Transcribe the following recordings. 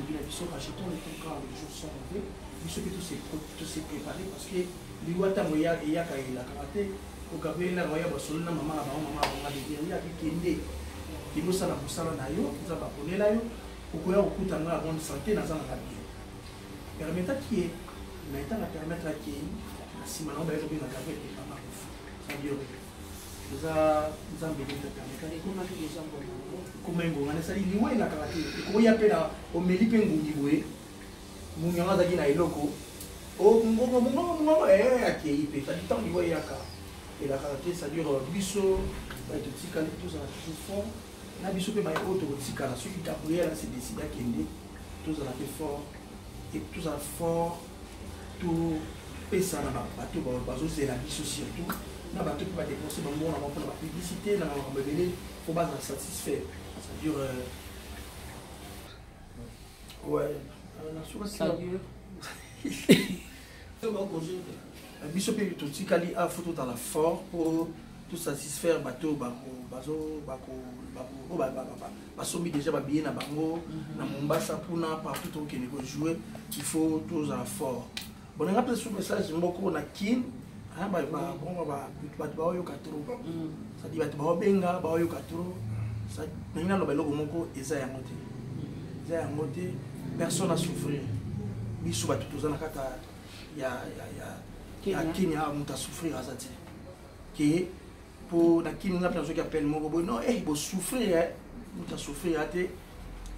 achetons le temps quand les jours sont arrivés, il faut que tout s'est préparé parce que l'Iwata Moya et Yaka et la karaté, au Gabriel Roya Basolona, maman, il y a Kende, qui nous a la Boussala Nayo, nous a appelé là, au Koya au Koutanga à bonne santé, dans un rabbi. Permettre qui est, maintenant à permettre à qui est, si maintenant on va être bien à Gabriel et Maman, ça dure. Nous avons besoin de permettre. Comment on a ça, il y a la karaté. Comment il y a pena au Melipe Ngoudiwe, Mouniama Dagina et Loco. Oh, mon qui est ça dit tant du Wayaka. Et la karaté, ça dure biseau, tout ça, tout ça, tout fort. La biseau peut m'aller autour de Tika, ceux qui Gabriel s'est décidé à Kende, tout ça fait fort. Et tout ça fort, tout pesa na bateau, c'est la biseau surtout. Na bateau qui va dépenser dans le monde, on va la publicité, on va il faut pas en satisfaire. Ça dure. Ouais. Ça dure. Bishop est tout cali à photo dans la fort pour tout satisfaire bateau basomi déjà bien na bango na Mombasa pour na partout où qu'il faut jouer il faut tous à fort. Bon on rappelle ce message mboko na kin hein ba bon yo katro. Ça dit ba benga ba yo katro. Ça nina lo beloko moko eza ya moté. Eza ya moté personne à souffrir. Biso ba tout na kata ya Kenya muta souffrir à ça qui pour la Kenya na personne qui appelle moko non bo souffrir muta souffrir ate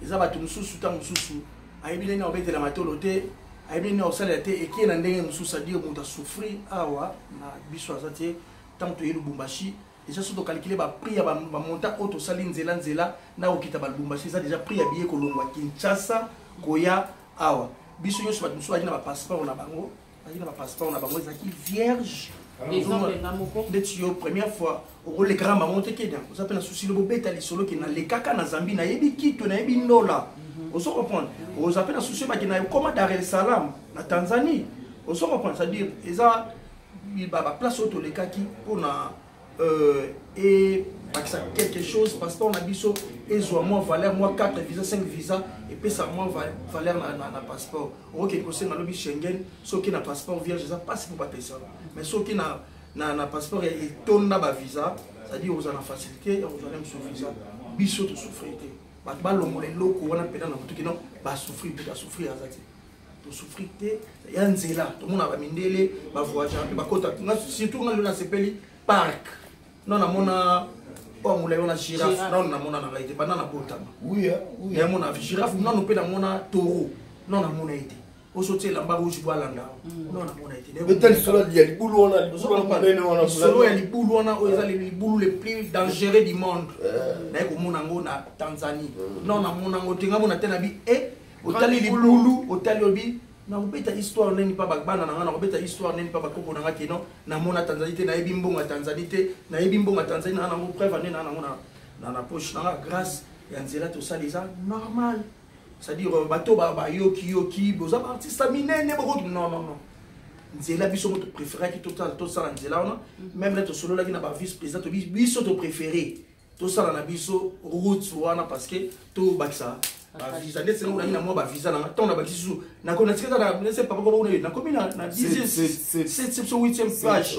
eza ba tumususu ta mususu ayebile na obete la matolote ayebile na osala te et qui na ndenge mususu à dire muta souffrir awa na biso à ça tant to yelu Lubumbashi déjà surtout calculer ba prix ya ba monta auto sali nzela na okita ba Lubumbashi ça déjà prix ya billet kolongwa Kinshasa koya awa biso nyonso ba mususu na ba passeport na bango na ba passeport na bango ezaki vierge exemple ngamoko de première fois au les grands maman te kenya vous appelle un souci le bobeta li solo qui na le kaka na Zambie na yebi kito na yebi ndola on se reprendre vous appelle un souci ba qui na comme Dar es Salaam na Tanzanie on se reprendre c'est à dire eza il ba place auto le kaki pour na et parce que quelque chose passeport na biso ezwa moi valeur moi 4 visa 5 visa et puis ça moi valeur na passeport OK conseil na lobby Schengen so qui na passeport vierge ça passe pour pas ça mais so qui na passeport et tonda ba visa ça dit aux en facilité aux en sur visa biso to souffrir ba ba longo le loko wana pena na mutu kino ba souffrir peut souffrir azati to souffrir te ya nzela to mona ba mindele ba voyager ba kota surtout na sepeli parc non na mona oh moulay on a girafe non na mona na raité pas na botama oui oui na mona girafe non no pe na mona taureau non na mona été au sauter la barre rouge boalanga non na mona été peut-être solo dia libulu ona solo ya libulu ona oza les libulu les plus dangereux du monde na ko mona ngo na Tanzanie non na mona ngo tenga mona tena bi et otali libulu otali obi na obeta histoire neni pa bakbana na ngana obeta histoire neni pa bakoko na ngaki non na mona Tanzanie te na yebi mbonga Tanzanie te na yebi mbonga Tanzanie na ngo preuve neni na poche na grâce ya nzela to ça déjà normal c'est-à-dire bato ba yoki boza artiste minene boko non nzela biso moto préféré qui tout ça nzela ona même là to solo là qui na ba vice président to biso to préféré to ça na biso route wana parce que to baksa visa ndetse ngo na mo ba visa na ton na ba kisu na ko na tiketa na ne sais pas pourquoi on na combien na 10 7 8e page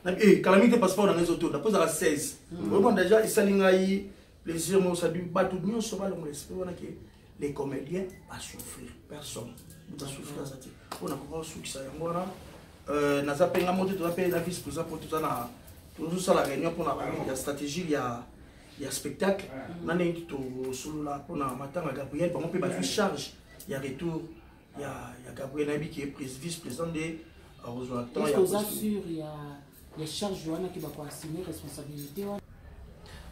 na calamité passeport na réseau to na pose à 16 vraiment déjà isalinga yi plaisir mo ça du ba tout nyo so ba le respect wana que les comédiens pas souffrir personne pas souffrir ça on a pas souci ça ngora na zapenga monte to appeler la vice président pour tout ça na tout ça la réunion pour la stratégie il y a spectacle nane to solo là pour na matanga Gabriel on peut pas charge il y a retour il y a Gabriel Nabi qui est vice-président de rejoindre temps il y a les charges wana qui va quoi assumer responsabilité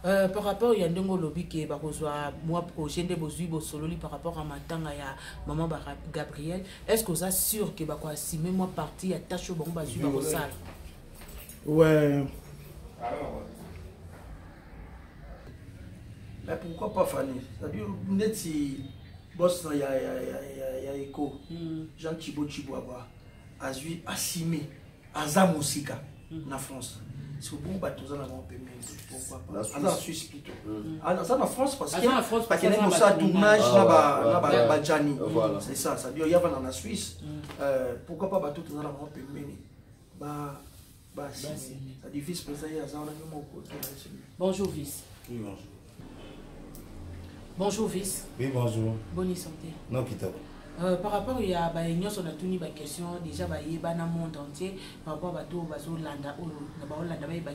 par rapport il y a ndongo lobby qui va rejoindre moi projet de bozui sololi par rapport à matanga ya maman Gabriel est-ce que vous êtes sûr que va quoi assumer moi partie à tâche bon bazui va salle ouais. Mais pourquoi pas Fanny? C'est-à-dire, net si boss il y a écho, Jean Chibo Chibo Abba, Azui Assimi, Azamosika, na France. c'est au bout bateau ça n'a pas payé pourquoi pas ça en Suisse plutôt ça en France parce que parce qu'il y a un tournage là Jani c'est ça ça dit il y a en Suisse pourquoi pas bateau ça n'a pas payé bah ça dit vice président ça on a mis mon côté bonjour vice. Oui bonjour. Bonjour vice. Oui bonjour. Bonne santé. Non kitoko. Par rapport à l'Union, on a tenu la question déjà dans le monde entier par rapport à Landa,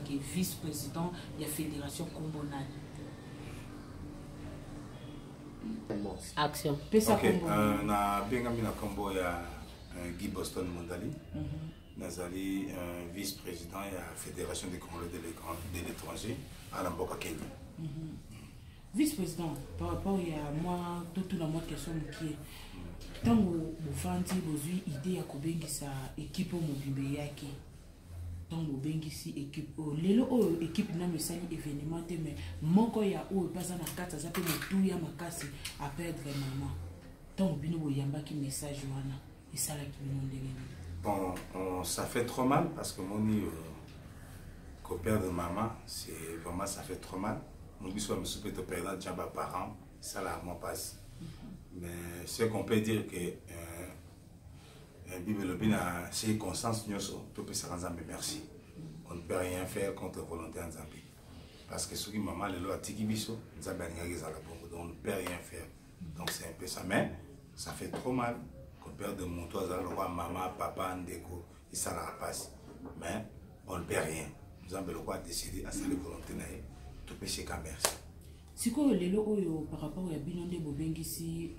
qui est vice-président de la Fédération Combonale. Action. Ok, na bengami na combo ya Guy Boston Mondali. Nazali vice-président de la Fédération des Congolais de l'étranger à l'Amboka Kenya. Vice-président, par rapport à moi, toute la question qui est tant que vous avez idée à kobengisa équipe mobimbe yake tant que bengisi équipe lelo équipe na mesali événement te mais moko ya o paza na kata za pe motu ya makasi à perdre maman tant bino boyamba ki message wana et ça la ki bino ndenge. Bon, ça fait trop mal parce que mon qu'on perd maman c'est vraiment ça fait trop mal. Mon but soit me souper de perdre déjà parents ça là moi passe. Mais ce qu'on peut dire que Bible a circonstances tout peut se rendre merci. On ne peut rien faire contre la volonté en Zambie. Parce que ce qui maman le loi tiki biso, donc on ne peut rien faire. Donc c'est un peu ça. Mais ça fait trop mal qu'on perde de mon toit, maman, papa, ndeko, et ça la passe. Mais on ne peut rien. Nous avons le droit de décider à sa volonté tout peut se merci. Si quoi le par rapport à Binonde Bobengisi,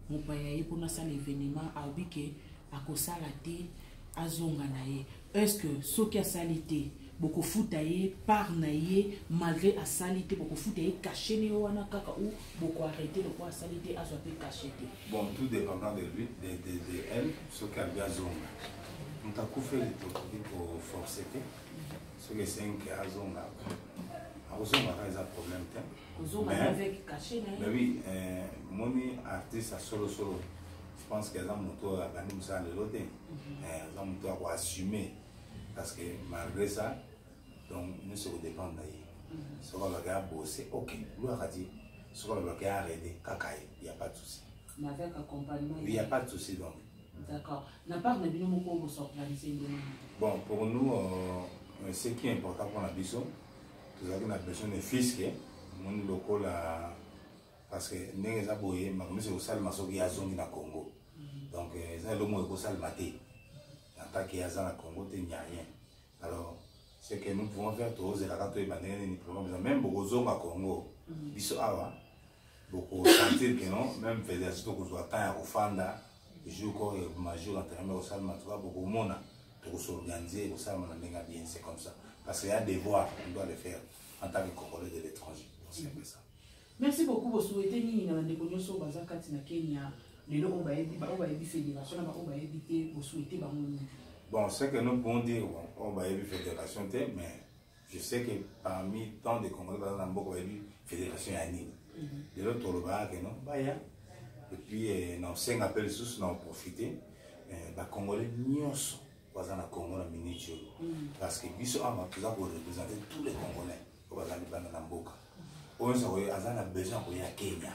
mon père pour nous faire l'événement à Obike, à Kosalate, à Zonganaye. Est-ce que ce qui a salité, beaucoup foutaye, par naye, malgré à salité, beaucoup foutaye, caché ne wana kaka ou beaucoup arrêté le quoi salité à soit caché. Bon, tout dépendant de lui, de elle, ce qui a bien Zonga. On t'a coupé les trucs pour forcer. Ce qui est 5 à Zonga. À Zonga, il y a un problème. Mais oui, mon artiste à solo. Je pense qu'ils ont monté à Banimoussa le loté. Ils ont monté à assumer. Parce que malgré ça, donc nous sommes dépendants d'ailleurs. Ce qu'on va faire bosser, ok. Lui a dit, ce qu'on va faire arrêter, kakaï, il n'y a pas de souci. Mais avec accompagnement. Il n'y a pas de souci donc. D'accord. N'a pas de binôme pour s'organiser. Bon, pour nous, ce qui est important pour la bison, nous avons besoin de fisc. Mon local parce que nous avons c'est au salle masogi à zone na Congo. Donc ça le mot est salle maté. Attaquer à zone Congo il n'y a rien. Alors ce que nous pouvons faire tous et la carte est même beaucoup zone à Congo. Biso awa beaucoup sentir que non même fédération que soit temps au fanda jour corps majeur entraînement au salle maté beaucoup mona pour s'organiser au salle maté bien c'est comme ça parce qu'il y a des devoirs on doit le faire en tant que Congolais de l'étranger. Ça. Merci beaucoup pour souhaiter ni na ndeko so bazakati na Kenya lelo obayebi fédération na obayebi te pour souhaiter ba moni. Bon, ce que nous pouvons dire obayebi fédération te mais je sais que parmi tant de Congolais dans beaucoup obayebi fédération ya nini. Lelo toloba que non baya et puis non 5 appels sous non profiter ba Congolais nyonso bazana Congo na minute parce que biso ama tuza pour représenter tous les Congolais au bazali bana na mboka. On a besoin de Kenya.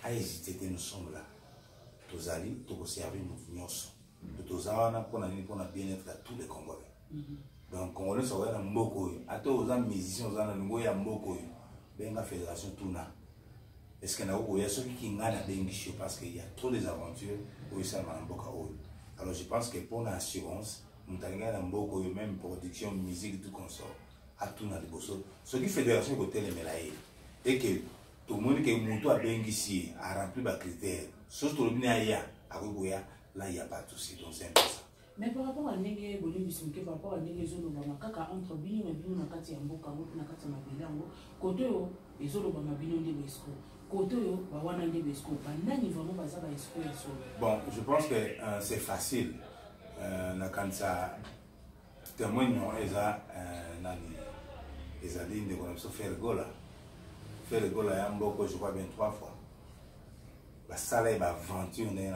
À hésiter, nous sommes là. Tous allés, tous servir nous tous allons pour la bien-être à tous les Congolais. Donc, Congolais sont là Mboko. À tous les musiciens, nous allons nous Mboko. Benga fédération Tuna. Est-ce qu'il y a ceux qui ont la Bengisho parce qu'il y a trop des aventures où ils sont en Mboka. Alors, je pense que pour l'assurance, nous avons Mboko, même production, musique, tout consort. À Tuna de Bosso. Ce qui fédération côté les mélaïs. Et que tout le monde qui est monté à Bengissi a rempli les critères. Sauf que le Naya, à Ruboya, là il n'y a pas de souci. Donc c'est un peu ça. Mais par rapport à Nenge, par rapport à Nenge Zolobama, kaka entre Bino et Bino Nakati Amboka, Nakati Mabelango, Koto, et Zolobama Bino de Besco, Koto, Bawana de Besco, Banani vraiment Bazaba Esco et Solo. Bon, je pense que c'est facile. Quand ça témoigne, ils ont dit de faire gola. Faire le goal à Mboko, je crois bien 3 fois. La salle est aventure, mais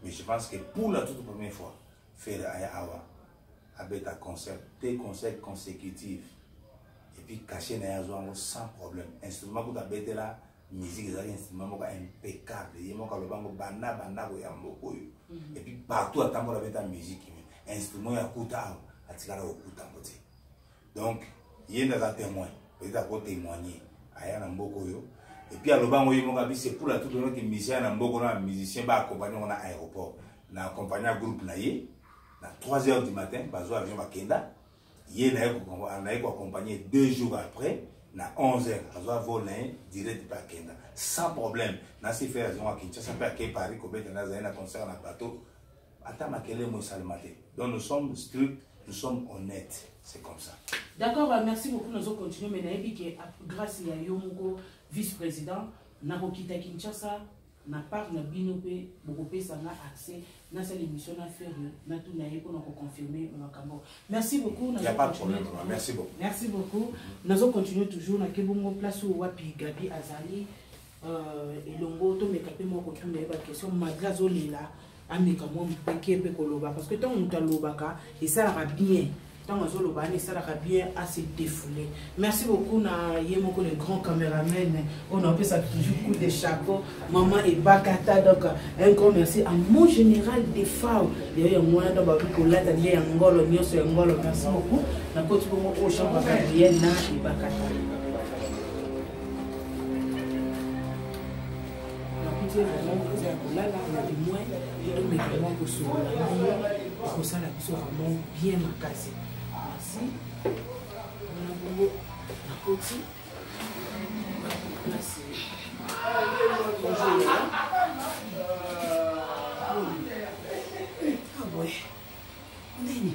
je pense que pour la toute première fois, faire Aya Awa, avec un concert, des concerts consécutifs, et puis caché n'a sans problème. Instrument pour t'abêter là, musique, c'est un instrument impeccable. Il y a un bango banda banda ko et puis partout à temps avec ta musique, instrument ya kuta à tikala au kuta côté. Donc il y a des témoins, peut-être pour témoigner. Aya na mboko yo. Et puis à l'obango yo monga c'est pour la tout donner que musicien na mboko na musicien ba accompagner on a aéroport. Na accompagner groupe na yé. Na 3h du matin, bazo avion bakenda. Yé na yé accompagner 2 jours après. Na 11h, bazo voler direct par Kenda. Sans problème. Na si faire avion à Kinshasa peut à Paris ko bête na za na concert na bateau. Ata makele mo salimate. Donc nous sommes stricts, nous sommes honnêtes. C'est comme ça. D'accord, merci beaucoup. Nous allons continuer. Mais grâce à Yomoko, vice-président, nous avons quitté Kinshasa, nous avons binopé, beaucoup accès à cette émission, nous avons confirmé. Merci beaucoup. Il n'y a pas de problème. Merci beaucoup. Merci beaucoup. Nous allons continuer toujours. Nous avons place où Wapi Gabi Azali et Longo, tout mes capés, moi, contre les questions, malgré Zolela, Amikamo, parce que tant que nous avons et ça ira bien. Ça a bien à se défouler. Merci beaucoup à Yemoko, le grand caméraman. On a fait ça toujours coup de chapeau. Maman et Bakata. Donc, un grand merci à mon général des femmes. D'ailleurs, moi, dans ma vie, merci beaucoup. La côte au champ de Gabriel et Bakata. Bien macassé. Merci. On a la côté. Merci. Ah ouais. Ndeni.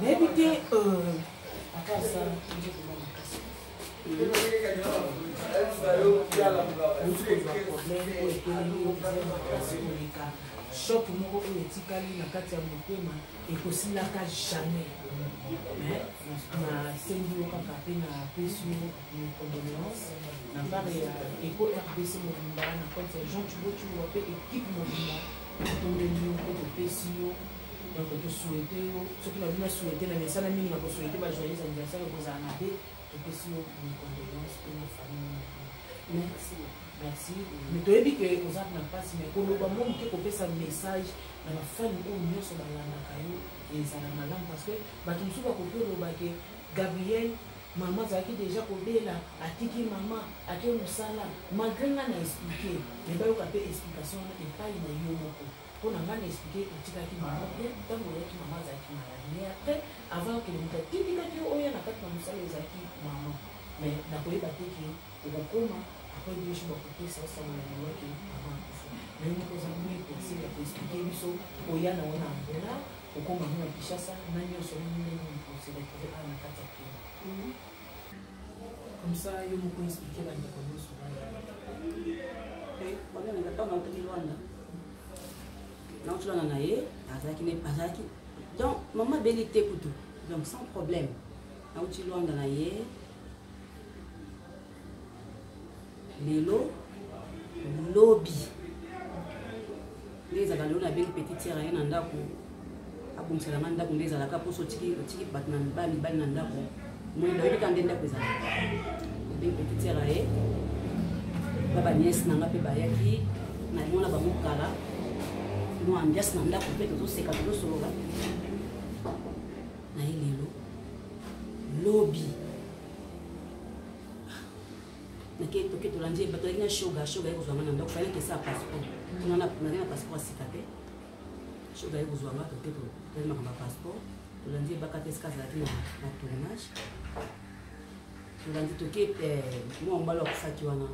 Mais écoutez, à part ça, choc moko etikali na kati ya motema ekosilaka jamais mais na sengi yo kaka pe na pesi yo condoléance na part ya Eco RDC mobimba na kati ya Jean Tubotu pe équipe mobimba tondeli yo pe topesi yo donc tosouhaite yo soki na bino souhaite na misala mingi na kosouhaite bajoyeux anniversaire ekozala na be topesi yo condoléance pe na famille. Merci. Merci. Mais tu as dit que vous avez pas si mais pour le moment on peut faire un message dans la famille où nous sommes dans la caillou et ça la langue parce que bah tu me souviens que Gabriel maman ça qui déjà combien là a tiki maman a qui on sala malgré n'a expliqué mais bah on a fait explication et pas il y a eu beaucoup on a mal expliqué et tu as dit maman bien tant que maman ça qui malade mais après avant que le monde tiki que tu oya na pas maman ça les a qui maman mais d'après bah tiki au comment après je suis beaucoup ça ça me dit que avant mais nous posons mieux pour essayer d'expliquer biso oya na ona là au comment nous à Kinshasa nani au sol nous pour se retrouver à la catastrophe. Comme ça, il faut expliquer la méthode souvent. Et voilà, on n'a pas entendu loin. Non, tu l'as en aïe, Azaki. Donc, maman bélité pour tout. Donc, sans problème. Là où tu l'as en aïe, Lélo, lobby. Les agalons avec une petite sœur, il y en a pour me faire pour les alaka pour sortir batman bani nanda ko moi le quand ndenda ko ezala bien petite sœur aye baba nièce nanga pe bayaki na mona ba mukala no ambiance nanda ko pe to seka to sologa na ilelo lobby na ke to lanje bato ina shoga iko zwa nanda ko fallait que ça passeport on a passeport sikate shoga iko zwa ngata to tellement comme passeport tu l'as dit bakate skazati na tournage tu l'as dit toke moi on balo kusaki wana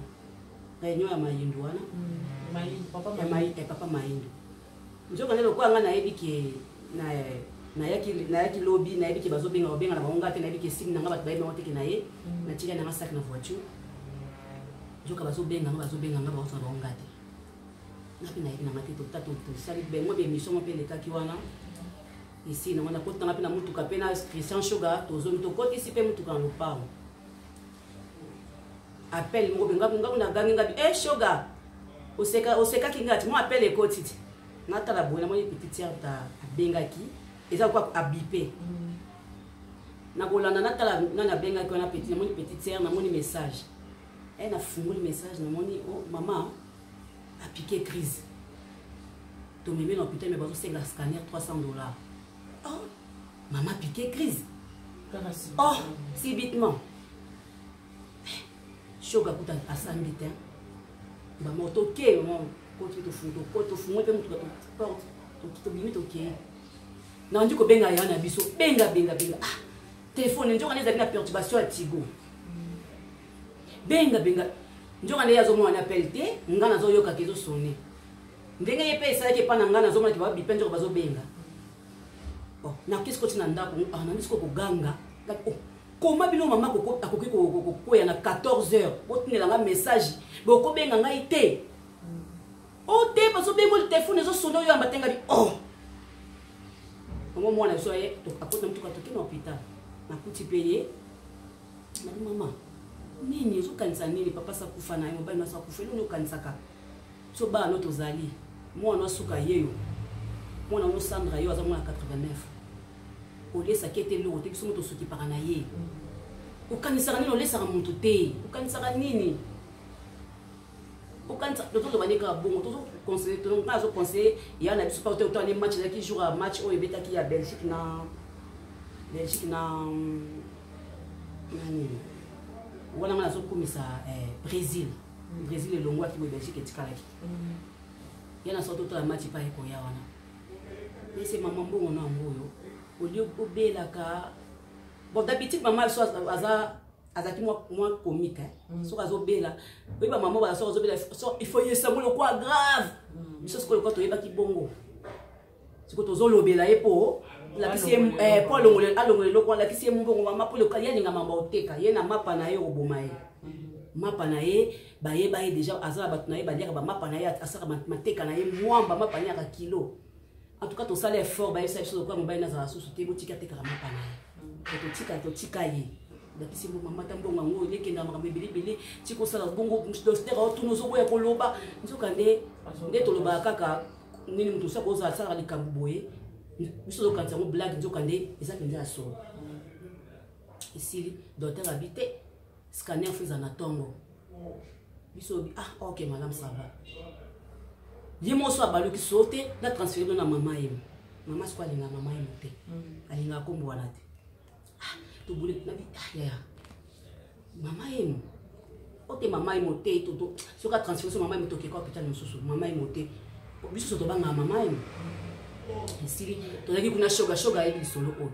réunion ya mayindu wana papa mayindu njoka lelo kwa ngana yebiki na yaki lobby na yebiki bazobenga na bangonga te na yebiki sim na ngaba bayi mawoteki na ye na tika na sac na voiture njoka bazobenga ngaba bazo bangonga te na pina yebi na matito tato to sali ben moi be mission mo pe le kaki wana ici na wana kota na pina mutuka pe na Christian Shoga to zone to koti ici pe mutuka no pao appel mo benga na gangi ngabi Shoga oseka kingati mo appel e koti nata la bonne moi petite sœur ta bengaki eza quoi abipé na kolanda nata la na bengaki on a petite sœur na moni message elle a fumé le message na moni oh maman a piqué crise to me dans l'hôpital mais bazo c'est la scanner $300 oh maman piqué crise oh subitement choga kuta asandi te ba moto ke mon côté to fumo pe mutu to porte to bimi to ke na ndiko benga yana biso benga ah téléphone njoka neza na perturbation ya Tigo benga njoka ne yazo mwana appel te ngana zo yoka kezo sonner ndenge yepe esa ke pana ngana zo mwana ke ba bipenjo bazo benga oh na qu'est-ce que tu n'as ndako na ndiko ko ganga oh comment bino mama ko akoki ko ya na 14h botinela nga message boko benga nga ite oh te parce que bengo le téléphone zo sonner yo ambatenga bi oh comment mwana so ye to akota mtu katoki na hôpital na kuti payer na mama nini zo kanisa nini papa sa kufa na yo bana sa kufa nini kanisa ka so ba no tozali mwana suka yeyo mwana no Sandra yo azamu na 89 olesa kete lo te biso moto soki para na ye ukanisa nini olesa muntu te ukanisa nini ukanisa to banika bongo to conseiller to ngazo conseiller ya na biso pa to ne match la ki jour à match o ebeta ki ya Belgique na nani wana ngana zo komisa Brésil le longwa ki Belgique etikala ki yana soto to la match pa eko ya wana ese maman bongo na ngoyo olio obela ka bon d'habitude maman so azaki moi comique so azobela oyiba maman ba so azobela so il faut yesa mo quoi grave biso ce ko to yeba ki bongo siko to zolobela yepo la kisi pour alongole lokwa la kisi mbongo mama pour le kaliya nga mamba oteka ye na mapa na ye oboma ye mapa na ye ba ye déjà azala bat na ye ba dia ba mapa na ye asaka mateka na ye mwamba mapa na ya kilo en tout cas to sala effort ba yesa chose kwa mobile na za susu te botika teka mapa na ye to tika ye la kisi mbongo mama tambongo ngo ile kenda makambe bilibili tiko sala bongo dostera otuno zo boya koloba nzoka nde to loba kaka nini mtu sa koza sala likambo boye biso zo kanisa mo blague nzoka nde eza penza so ici docteur habité scanner faisant na tongo biso ah OK madame ça va yemo so abalu ki sauter na transférer na mama yem mama siko alinga mama yem te alinga kombo wana te ah to bule na bi ah ya mama yem ote mama yem te to so ka transférer so mama yem to ke ko hôpital mosusu mama yem te biso so to banga mama yem ici to lagi kuna shoga yebi solo o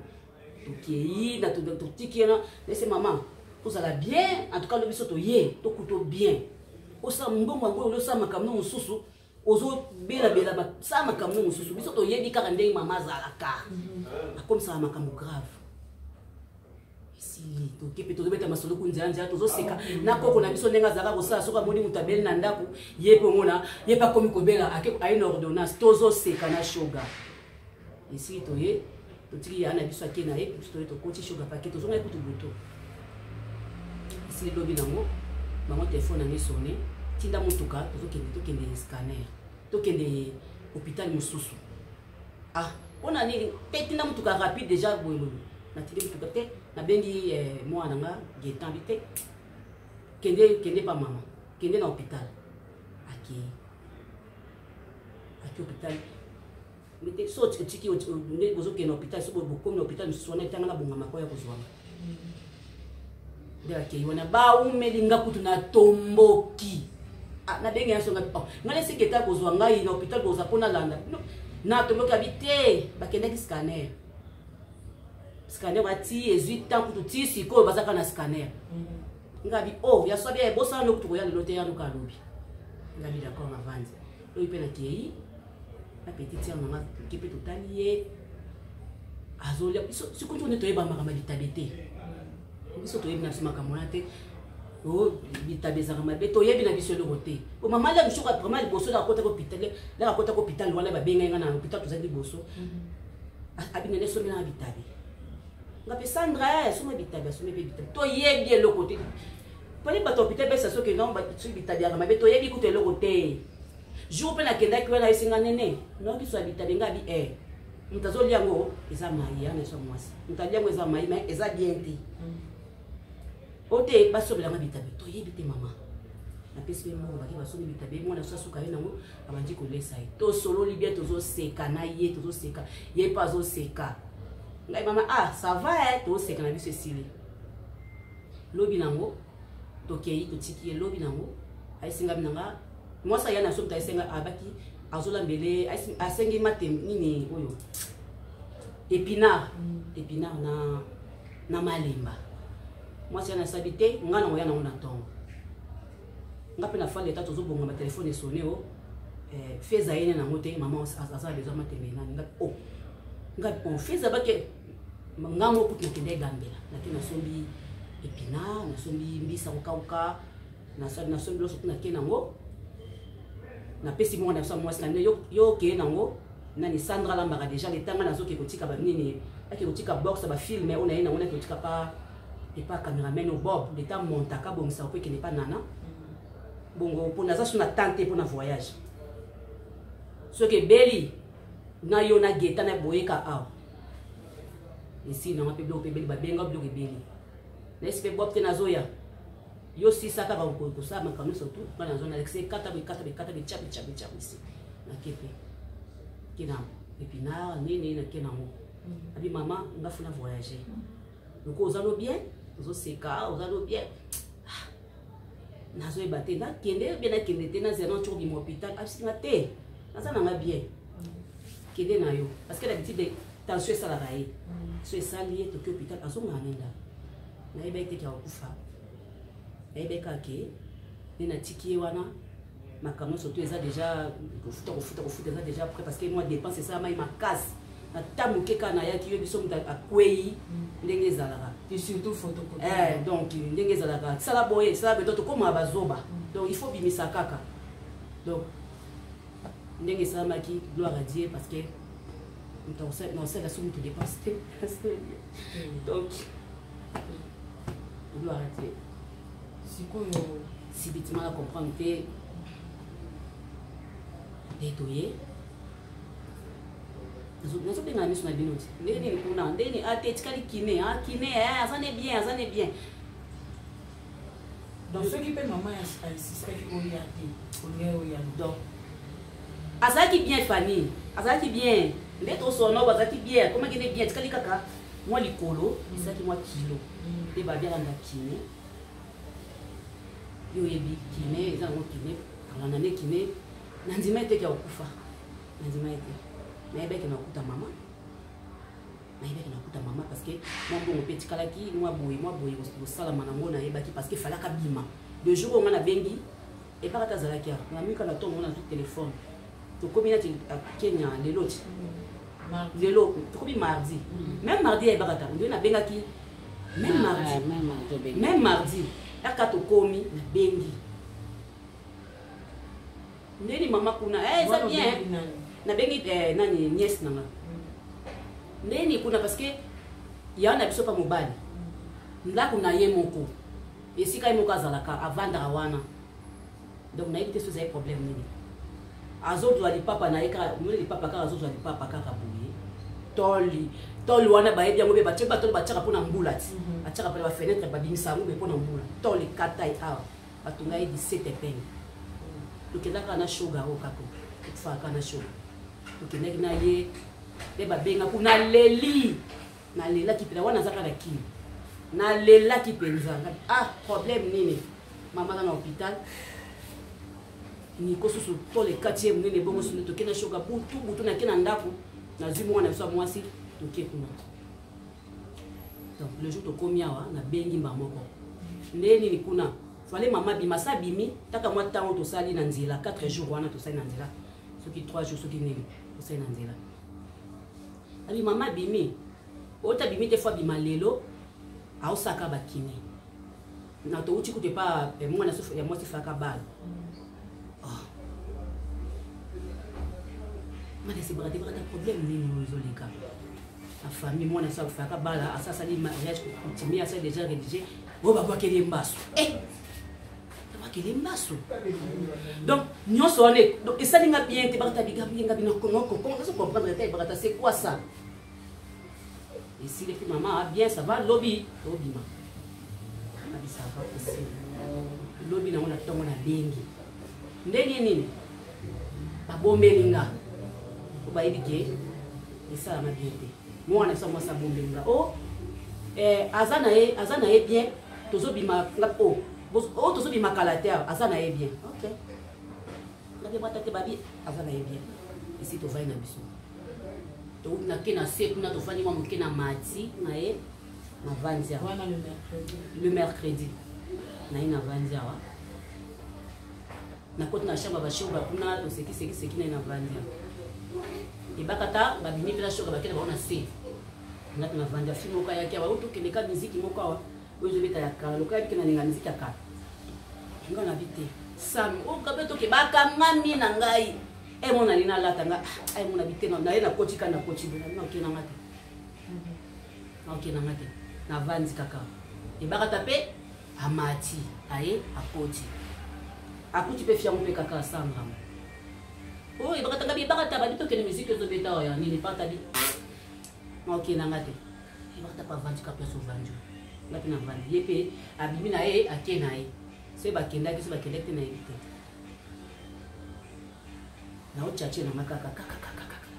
to kei na to tikena laisse maman vous allez bien en tout cas le biso to ye to kuto bien o sa mbongo ngo lo sa makamno mususu ozo bela ba sa makamno mususu biso to yebi kaka ndenge mama zalaka comme ça makambo grave ici to kepe to beta masolo kunjanja to zo seka na koko na biso ndenga zaka ko sa soka moni mutabeli na ndako yepe ngona yepa komi ko bela ake aina ordonnance to zo seka na shoga ici to ye to tiki ya na biso akena ye to koti shoga paquet to zo ngai kutu buto ici lobi nango maman téléphone na sonné tinda mutuka to kende scanner to kende hôpital mususu ah on a ni tinda mutuka rapide déjà boyelo na tindi mutuka te na bengi mwana nga getan bité kende pa maman kende na hôpital aki hôpital mais so tiki ne bozo kende hôpital so bo comme hôpital mususu na tanga na bonga makoya kozwa de la kiyona ba umelinga kutu na tomboki ah na bengi yaso ngapi oh ngale seketa kozwa ngai na hôpital boza pona landa na tomboki habité bakenda ki scanner bati 18 ans kutu ti siko bazaka na scanner ngabi oh ya so bien bosa no kutu ya lote ya luka lobi ngabi d'accord ma vande lo ipena kei na petite ya mama kipe totalier azolia so kutu ne toyeba makama bitabete biso to yebina sima kamona te o bitabeza kama beto yebina biso le roté o mama la bisho ka vraiment boso la kota ko hôpital wala ba benga ngana hôpital to zali boso abina ne so mina bitabe ngape Sandra so ma bitabe so me bitabe to yebi le côté pali ba to hôpital ba so ke non ba so bitabe kama beto yebi ko te le roté jour pe na kenda ki wana isinga nene no ki so habita benga bi mutazo liango eza mai ya na so mwasi mutaliango eza mai mais eza bien ti ote baso belanga bitabe to yebite mama na pesi be mo ba ki baso bitabe mo na so suka ye nango abandi ko lesa ye to solo li bien tozo seka na ye tozo seka ye pas zo seka ngai mama ça va to seka na biso esili lobi nango to kei to tiki lobi nango aisinga binanga moi ça yana so taisenga abaki azola mbele asengi matem nini oyo épinard na malemba moi ça yana sabité ngana ngo yana ngona tongo ngape na fale tato zo bonga ma téléphone sonné o feza yene na ngote maman aza besoin matembe na ngap ngap on feza bake ngamo putu kende gambela lakini nasombi épinard nasombi mbisa kokauka nasombi loso kuna kena ngo na pesi mo na sa mwasi na yo ke nango nani Sandra Lambaka déjà les tanga nazo ke kotika ba nini ake kotika box ba film mais on a na kotika pas et pas caméraman au bob l'état montaka bon ça peut que n'est pas nana bongo pour naza sur na tante pour na voyage ce que beli na yo na geta na boyeka a ici na mape bloc beli ba benga bloc beli na espé bob te nazoya yo si saka ba ko ça ma kanu surtout dans la zone Alexis 4 chapi ici na kepe kina épinard nini na kina mo abi mama ngafuna voyager donc ozalo bien ozo seka ozalo bien nazo ebate na kende bien na kende te na zéro tour bi hôpital absinga te naza na bien kende na yo parce que d'habitude de tension ça la raie so esali to hôpital azonga nenda na ebete ki akufa ebeka ke na tiki wana makambo surtout eza déjà kofuta eza déjà prêt parce que moi dépense ça mai ma casse na tamuke kana ya ki yo biso muta akwei ndenge ezalaka et surtout photo donc ndenge ezalaka sala boye sala beto to koma bazoba donc il faut bimisa kaka donc ndenge salamaki gloire à Dieu parce que non c'est la somme de dépense donc gloire à Dieu si bitima la comprendre que détoyé nazo benga miso na binoti ndeni kuna ndeni ate tikali kine azane bien donc ceux qui paient maman insiste que oya donc azaki bien Fanny azaki bien ndeto sono azaki bien comment kine bien tikali kaka moi likolo ezaki moi kilo te ba bien na kine yo yebi kine eza ngo kine ala na ne kine nanzima ete kia okufa nanzima ete na ebeke na okuta mama parce que moi bon petit kalaki moi boye au salama na ngona ebaki parce que falaka bima de jour on a bengi et pas ta zalaki na mika na tongo na téléphone to komina ti Kenya lelo to komi mardi même mardi e bakata on na bengaki même mardi aka to komi na bengi ndeni mama kuna ça bien na bengi nani nièce nanga ndeni kuna parce que ya na biso pa mobali ndako na ye moko esika ye moko azalaka avandra wana donc na yebite soza problème nini azozwa lipapa na ye kaka mole lipapa kaka azozwa lipapa kaka boye toli wana bayebi yango be batie batoli batiaka mpona mbula ti batiaka mpona bafenetre babimisa yango be mpona mbula toli kata ye awa batonga ye 17 epenge tokelaka na shoga o kako tofaka na shoga tokendaki na ye te babenga ku nalelaki mpenza wana azaka na kini nalelaki mpenza problème nini mama na hôpital niko susu to le 4e munene bongo sunu toke na shoga butu na kena ndako na zimu wana biso mwasi toke kuna donc le jour tokomi awa na bengi mbamoko ndeni ni kuna fallait mama bima sa bimi taka mwa tango tosali na nzela 4 jours wana tosali na nzela soki 3 jours soki nini tosali na nzela abi mama bimi ota bimi te fois bima lelo aosaka bakini na to uchi kute pa mwana sofu ya mwasi faka bal mane se brade brade problème nini mozoleka la famille mwana sofu faka bala asasa li mariage continuer asa déjà rédigé bo baba kele mbaso qu'il est masso. Donc, nous sommes donc et ça n'est pas bien, tu vas comprendre, c'est quoi ça? Et si les maman a bien, ça va, lobby, lobby, ça va aussi. Lobby, on a tout, on a bengi. Ndeni, pas bon melinga. On va éduquer, et ça m'a bien été. Moi, on a ça, moi, ça bon melinga. Oh, Azana est bien, tous les bima, oh, tous les bima calater, Azana est bien. Ok. La débat est babi, Azana est bien. Et si tu vas y na biso. Donc, na kena sep na tofani moi mokena mati na e na vanzia. Voilà le mercredi. Na ina vanzia wa. Na kote na shamba ba shoba kuna to seki na ina vanzia. E bakata ba bimi pela shoga bakena ba ona se. Na tuna vanzia fimo ka yake ba uto kene ka muziki moko wa. Ozo beta ya kala loka bikena ninga muziki ya kala. Nga na bite. Sam o kabeto ke baka mami na ngai. Et mon alina là tanga ay mon habité na na coach kana coach bina na okina ngate na okina ngate na vanzi kaka e baka taper amati aye akoti pe fiamu pe kaka sanga oh e baka tanga bi baka tabali to kene musique zo beta ya ni pas tabi na okina ngate e baka tapa vanzi kapa so vanjo la pina vanzi yepe abimi na e akena e se bakenda ki se bakendete na evite na ochache na makaka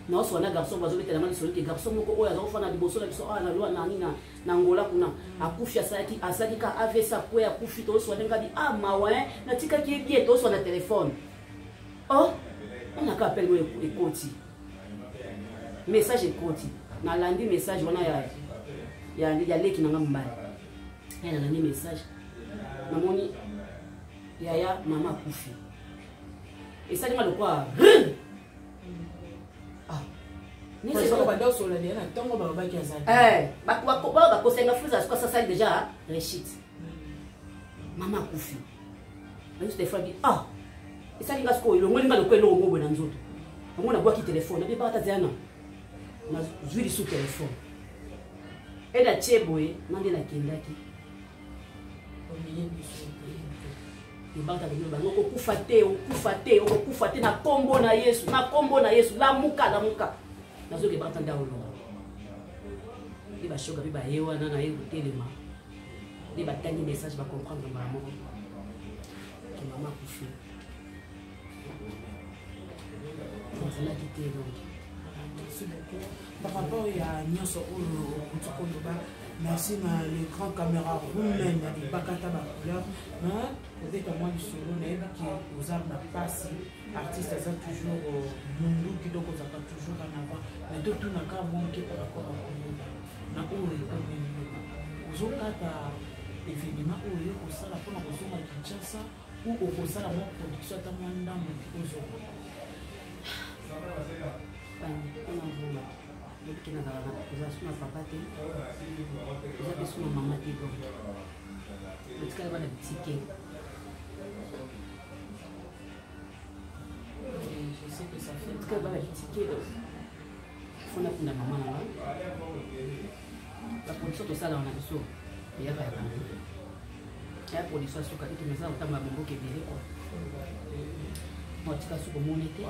na oso na garçon bazo betela mali solo ke garçon moko oya zo fana liboso na biso na lwa na nina na ngola kuna akufia asaki ka ave sa po ya kufi to so ndenga bi mawa na tika ki bien to so na téléphone oh on a ka appel mo ekoti message ekoti na landi message wana ya leki na ngambali yana na ni message na moni ya mama kufi. Et ça dit mal quoi? Ah. Ni c'est pas bandau sur la dernière tongo ba ba kiaza. Ba ko senga fuza parce que ça déjà réchit. Mama kufi. Mais juste des fois dit ah. Et ça dit ngasko le ngoni ngalo kwelo ngobo na nzoto. Ngona bwa ki téléphone, na ba ta diana. Na zuri sous téléphone. Et la cheboe, mande la kendaki. Ibanga de bango okufa te na kombo na Yesu la muka nazo ke bata nda olonga iba shoga biba yewa na ye telema iba tangi message ba comprendre maman que maman kufi on a quitté donc merci beaucoup par rapport à nyoso olo kutukoloba merci à l'écran caméra roumaine de Bakata Bacouleur. Peut-être à moi du solo, qui aux armes n'a pas si artiste ça toujours mundu qui donc ça toujours en avant. Mais tout n'a qu'à manquer par rapport à Congo. Na olo aux autres événements où il y a ça la pour la raison à Kinshasa ou au ça la production à Tamanda aux autres. Qui n'a pas de papa, de maman, le ticket va le ticket. Je sais que ça fait le ticket va le ticket. Il faut la maman. La production de ça, là, on a du saut. Il y a pas de la production sur le cas de maison, on a un bon qui est bien. Moi, tu as sur mon été.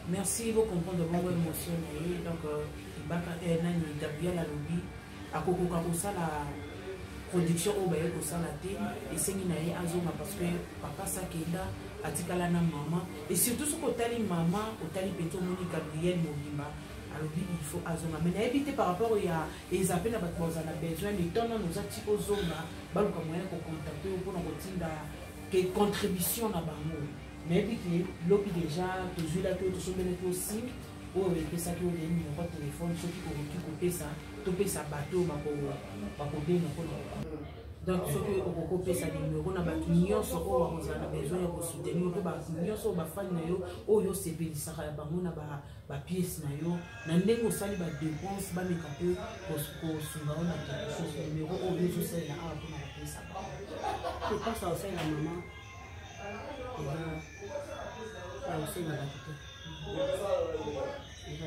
Merci beaucoup comprendre bonne émotion donc nani Gabriel alobi akokoka kosala production au baye kosala te esengi na ye azonga parce que papa sakenda atikala na maman et surtout ce kotali maman otali peto moni Gabriel mobimba alobi il faut azonga mais na éviter par rapport ya ezapé na bato bazana besoin de temps nous ati ozonga baluka moyen ko contacter pour na kotinda que contribution na bango mais puis lobi déjà toujours là que tout bien aussi ou avec ça que les numéros de téléphone ceux qui couper ça topé ça bateau ba ko bien donc ce que on couper ça numéro na bato nyonso o on a besoin de soutenir to ba nyonso ba fan na yo o yo sepelisa ya bango na ba pièce na yo na ndenge osali ba dépense ba meka peu ko sunga on a quelque chose numéro o yo so c'est là pour na pesa je pense à ça la maman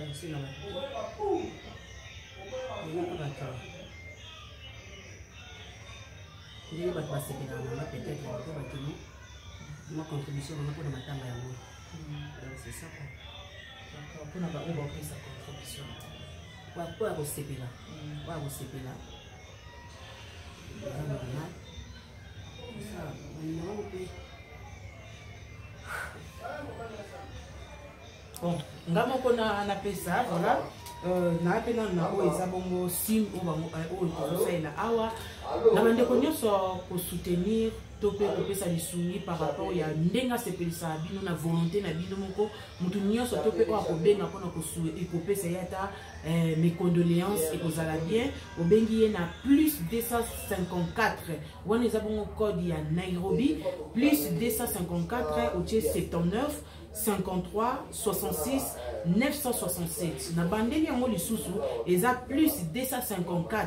aussi la ndenge bato basepelaka nanga peut-être po bakini ma contribution nanga mpona matanga yango c'est ça quoi mpona bango bapesa contribution po ya kosepela po ya kosepela eza normal ça banimero mpe bon nga moko napesa voilà na pe na oyo eza bongo sim oyo tozosalela awa na bandeko nyonso kosoutenir to mpe kopesa lisuni par rapport ya ndenge asepelisaka bino na volonté na bino moko motu nyonso to mpe oyo akobenga mpona kopesa ye ata mes condoléances ekozala bien obengi ye na plus 254 wana eza bongo code ya Nairobi plus 254 otie 79 53 66 967 na bandeli yango lisusu eza plus 254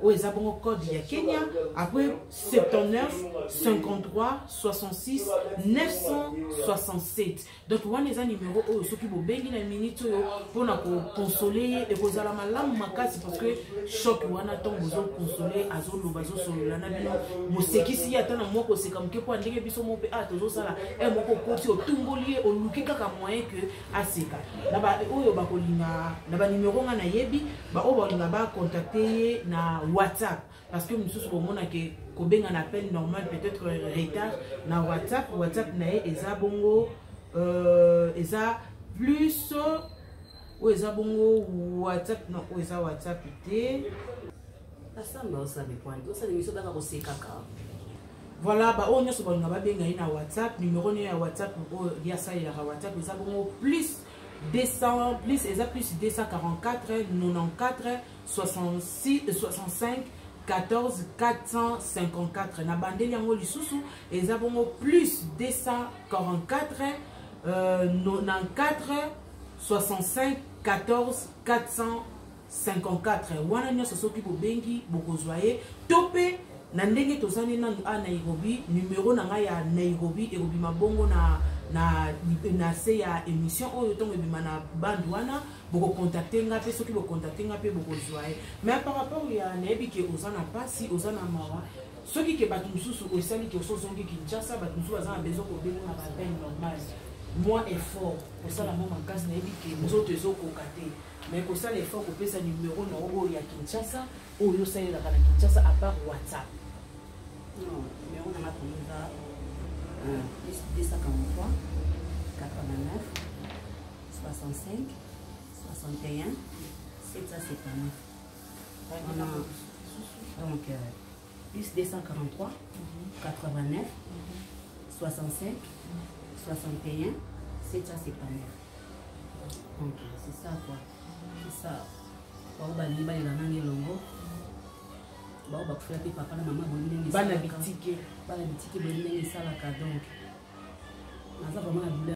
oyo eza bongo code ya Kenya après 79 53 66 967 donc wana eza numéro oyo soki bobengi na minute oyo mpona kokonsole ye ekozala malamu makasi parce que choc wana ntongo bozokonsole azoloba azosolola na bino mosekisi ye ata na mwa koseka moke mpo ndenge biso mo mpe tozosala moko okoti otumboli ye oluki kaka moyen ke aseka na oyo bakolinga na banimero nga nayebi baoyo bakolinga bacontacte ye na WhatsApp parce que mosusu komona ke kobenga na appel normal peut-être retard na WhatsApp na ye eza bongo eza plus oyo eza bongo WhatsApp non oyo eza WhatsApp te asamba osala bikwani osala miso baka kosekaka voilà baoyo nyonso balinga babenga ye na WhatsApp numéro ne ya WhatsApp oyo yasalelaka WhatsApp eza bongo plus 200 plus eza plus 244 94 66 65 14 454 na bandeli yango lisusu eza bongo plus 244 94 65 14 454 wana nyonso soki bobengi bokozwa ye to mpe na ndenge tozali nanu a Nairobi numéro na ngai ya Nairobi ekobima bongo na se ya émission oyo ntongo ebima na bandu wana bokocontacte nga mpe soki bocontacte nga mpe bokozwa ye mais par rapport ya nayebi ke oza na mpasi oza na mawa soki ke bato mosusu osali ke osozongi Kinshasa bato mosusu baza na besoin kobenga na bapeine normale moins effort kosala mo makasi nayebi ke nzoto ezokoka te mais kosala effort kopesa numéro na oyo ya Kinshasa oyo osalelaka na Kinshasa à part WhatsApp non numéro na matonga 243 89 65 61 779 donc plus 243 89 65 61 779 donc c'est ça quoi c'est ça bao balingi balela nange elongo bao bakufela mpe papa na mama bolingi bana bitike bolingi esalaka donc naza vraiment na